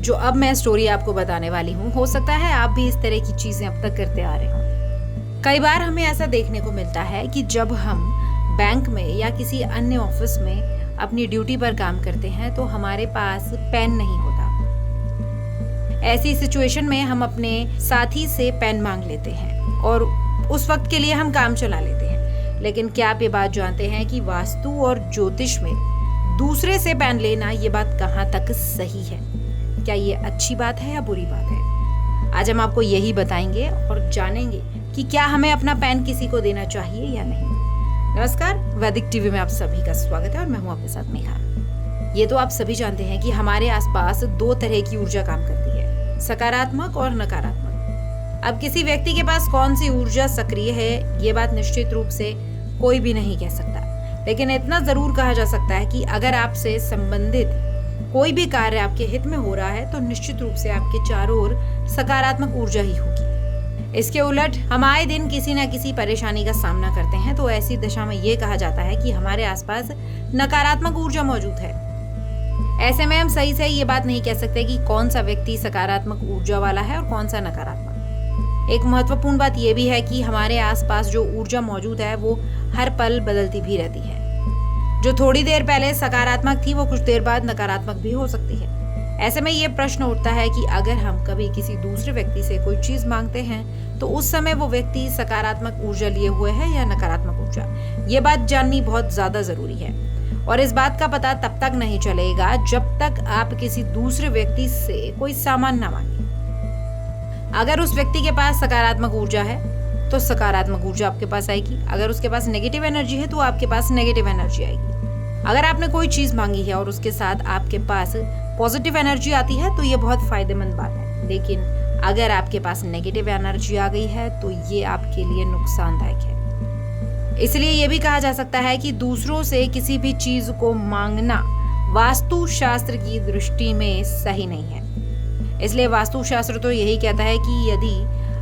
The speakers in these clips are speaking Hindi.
जो अब मैं स्टोरी आपको बताने वाली हूँ, हो सकता है आप भी इस तरह की चीजें अब तक करते आ रहे हो। कई बार हमें ऐसा देखने को मिलता है कि जब हम बैंक में या किसी अन्य ऑफिस में अपनी ड्यूटी पर काम करते हैं तो हमारे पास पेन नहीं होता। ऐसी सिचुएशन में हम अपने साथी से पेन मांग लेते हैं और उस वक्त के लिए हम काम चला लेते हैं। लेकिन क्या आप ये बात जानते हैं कि वास्तु और ज्योतिष में दूसरे से पेन लेना ये बात कहाँ तक सही है? क्या ये अच्छी बात है या बुरी बात है? आज हम आपको यही बताएंगे और जानेंगे कि क्या हमें अपना पेन किसी को देना चाहिए या नहीं। नमस्कार, वैदिक टीवी में आप सभी का स्वागत है और मैं हूँ आपके साथ नेहा। ये तो आप सभी जानते हैं कि हमारे आसपास दो तरह की ऊर्जा काम करती है, सकारात्मक और नकारात्मक। अब किसी व्यक्ति के पास कौन सी ऊर्जा सक्रिय है ये बात निश्चित रूप से कोई भी नहीं कह सकता, लेकिन इतना जरूर कहा जा सकता है कि अगर आपसे संबंधित कोई भी कार्य आपके हित में हो रहा है तो निश्चित रूप से आपके चारों ओर सकारात्मक ऊर्जा ही होगी। इसके उलट हम आए दिन किसी न किसी परेशानी का सामना करते हैं तो ऐसी दशा में ये कहा जाता है कि हमारे आसपास नकारात्मक ऊर्जा मौजूद है। ऐसे में हम सही से ये बात नहीं कह सकते कि कौन सा व्यक्ति सकारात्मक ऊर्जा वाला है और कौन सा नकारात्मक। एक महत्वपूर्ण बात यह भी है कि हमारे आसपास जो ऊर्जा मौजूद है वो हर पल बदलती भी रहती है। जो थोड़ी देर पहले सकारात्मक थी वो कुछ देर बाद नकारात्मक भी हो सकती है। ऐसे में ये प्रश्न उठता है कि अगर हम कभी किसी दूसरे व्यक्ति से कोई चीज मांगते हैं तो उस समय वो व्यक्ति सकारात्मक ऊर्जा लिए हुए है या नकारात्मक ऊर्जा। ये बात जाननी बहुत ज्यादा जरूरी है और इस बात का पता तब तक नहीं चलेगा जब तक आप किसी दूसरे व्यक्ति से कोई सामान ना मांगे। अगर उस व्यक्ति के पास सकारात्मक ऊर्जा है तो सकारात्मक ऊर्जा आपके पास आएगी। अगर उसके पास नेगेटिव एनर्जी है तो आपके पास नेगेटिव एनर्जी आएगी। अगर आपने कोई चीज मांगी है और उसके साथ आपके पास पॉजिटिव एनर्जी आती है तो ये बहुत फायदेमंद बात है, लेकिन अगर आपके पास नेगेटिव एनर्जी आ गई है तो ये आपके लिए नुकसानदायक है। इसलिए ये भी कहा जा सकता है कि दूसरों से किसी भी चीज को मांगना वास्तु शास्त्र की दृष्टि में सही नहीं है। इसलिए वास्तु शास्त्र तो यही कहता है कि यदि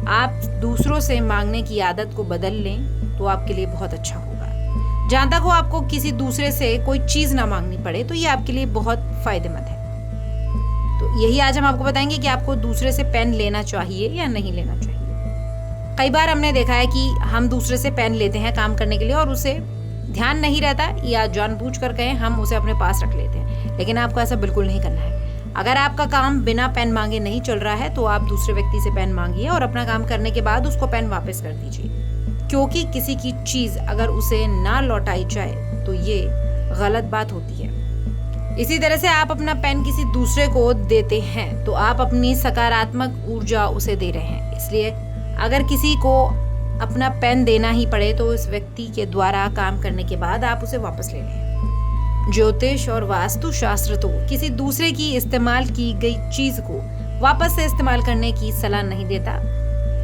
आप दूसरों से मांगने की आदत को बदल लें तो आपके लिए बहुत अच्छा होगा। जहां तक हो आपको किसी दूसरे से कोई चीज ना मांगनी पड़े तो ये आपके लिए बहुत फायदेमंद है। तो यही आज हम आपको बताएंगे कि आपको दूसरे से पेन लेना चाहिए या नहीं लेना चाहिए। कई बार हमने देखा है कि हम दूसरे से पेन लेते हैं काम करने के लिए और उसे ध्यान नहीं रहता या जानबूझकर कहें हम उसे अपने पास रख लेते हैं, लेकिन आपको ऐसा बिल्कुल नहीं करना है। अगर आपका काम बिना पेन मांगे नहीं चल रहा है तो आप दूसरे व्यक्ति से पेन मांगिए और अपना काम करने के बाद उसको पेन वापस कर दीजिए, क्योंकि किसी की चीज अगर उसे ना लौटाई जाए तो ये गलत बात होती है। इसी तरह से आप अपना पेन किसी दूसरे को देते हैं तो आप अपनी सकारात्मक ऊर्जा उसे दे रहे हैं। इसलिए अगर किसी को अपना पेन देना ही पड़े तो इस व्यक्ति के द्वारा काम करने के बाद आप उसे वापस ले लें। ज्योतिष और वास्तु शास्त्र तो किसी दूसरे की इस्तेमाल की गई चीज को वापस से इस्तेमाल करने की सलाह नहीं देता,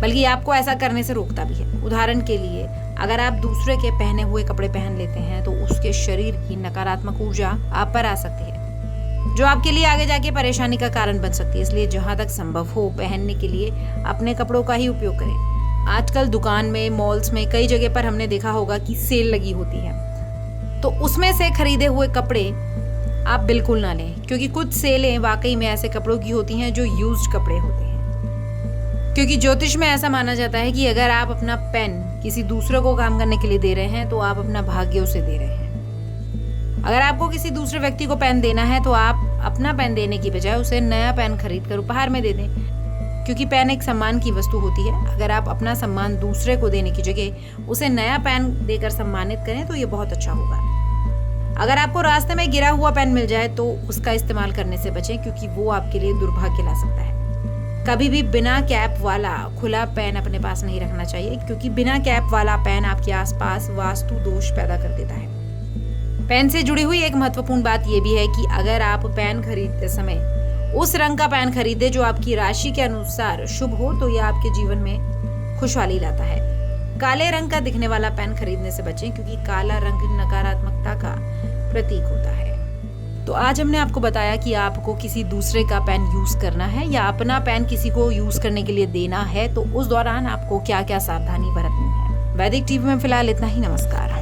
बल्कि आपको ऐसा करने से रोकता भी है। उदाहरण के लिए अगर आप दूसरे के पहने हुए कपड़े पहन लेते हैं तो उसके शरीर की नकारात्मक ऊर्जा आप पर आ सकती है, जो आपके लिए आगे जाके परेशानी का कारण बन सकती है। इसलिए जहां तक संभव हो पहनने के लिए अपने कपड़ों का ही उपयोग करें। आजकल दुकान में, मॉल्स में कई जगह पर हमने देखा होगा कि सेल लगी होती है, तो उसमें से खरीदे हुए कपड़े आप बिल्कुल ना लें, क्योंकि कुछ सेलें वाकई में ऐसे कपड़ों की होती हैं जो यूज्ड कपड़े होते हैं। क्योंकि ज्योतिष में ऐसा माना जाता है कि अगर आप अपना पेन किसी दूसरे को काम करने के लिए दे रहे हैं तो आप अपना भाग्य उसे दे रहे हैं। अगर आपको किसी दूसरे व्यक्ति को पेन देना है तो आप अपना पेन देने की बजाय उसे नया पेन खरीद कर उपहार में दे दें, क्योंकि पेन एक सम्मान की वस्तु होती है। अगर आप अपना सम्मान दूसरे को देने की जगह उसे नया पेन देकर सम्मानित करें तो ये बहुत अच्छा होगा। अगर आपको रास्ते में गिरा हुआ पेन मिल जाए तो उसका इस्तेमाल करने से बचें, क्योंकि वो आपके लिए दुर्भाग्य ला सकता है। कभी भी बिना कैप वाला खुला पेन अपने पास नहीं रखना चाहिए, क्योंकि बिना कैप वाला पेन आपके आसपास वास्तु दोष पैदा कर देता है। पेन से जुड़ी हुई एक महत्वपूर्ण बात यह भी है कि अगर आप पेन खरीदते समय उस रंग का पेन खरीदे जो आपकी राशि के अनुसार शुभ हो तो यह आपके जीवन में खुशहाली लाता है। काले रंग का दिखने वाला पेन खरीदने से बचें, क्योंकि काला रंग नकारात्मकता का प्रतीक होता है। तो आज हमने आपको बताया कि आपको किसी दूसरे का पेन यूज करना है या अपना पेन किसी को यूज करने के लिए देना है तो उस दौरान आपको क्या क्या सावधानी बरतनी है। वैदिक टीवी में फिलहाल इतना ही। नमस्कार।